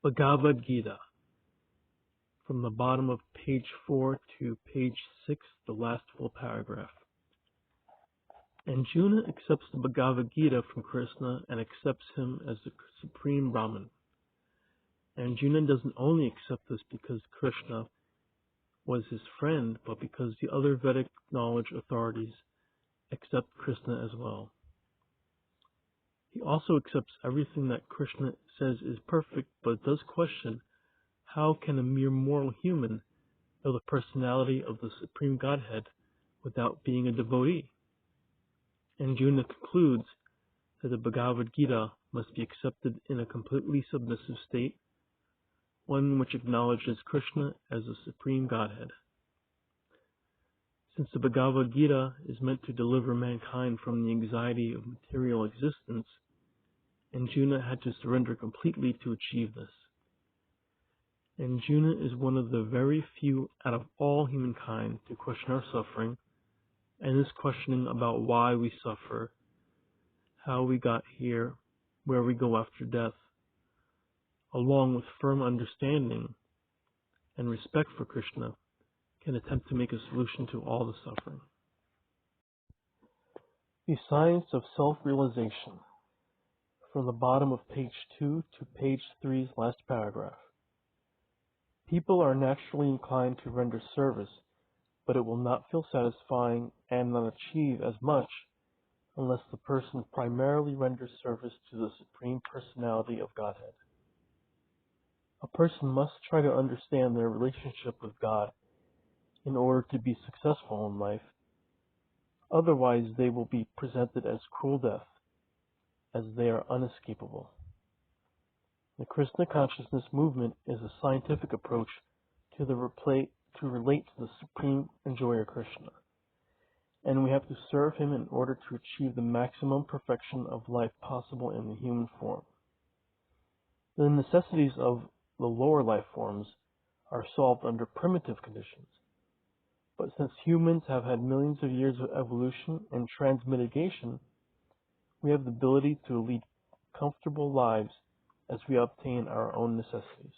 Bhagavad Gita, from the bottom of page 4 to page 6, the last full paragraph. Anjuna accepts the Bhagavad Gita from Krishna and accepts him as the supreme Brahman. Anjuna doesn't only accept this because Krishna was his friend, but because the other Vedic knowledge authorities accept Krishna as well. He also accepts everything that Krishna says is perfect, but does question, how can a mere mortal human know the personality of the Supreme Godhead without being a devotee? Anjuna concludes that the Bhagavad Gita must be accepted in a completely submissive state, one which acknowledges Krishna as the Supreme Godhead. Since the Bhagavad Gita is meant to deliver mankind from the anxiety of material existence, Anjuna had to surrender completely to achieve this. Anjuna is one of the very few out of all humankind to question our suffering, and is questioning about why we suffer, how we got here, where we go after death, along with firm understanding and respect for Krishna, can attempt to make a solution to all the suffering. The science of self-realization, from the bottom of page 2 to page 3's last paragraph. People are naturally inclined to render service, but it will not feel satisfying and not achieve as much unless the person primarily renders service to the Supreme Personality of Godhead. A person must try to understand their relationship with God in order to be successful in life. Otherwise, they will be presented as cruel death, as they are unescapable. The Krishna consciousness movement is a scientific approach to relate to the Supreme Enjoyer Krishna, and we have to serve him in order to achieve the maximum perfection of life possible in the human form. The necessities of the lower life forms are solved under primitive conditions, but since humans have had millions of years of evolution and transmitigation, we have the ability to lead comfortable lives as we obtain our own necessities.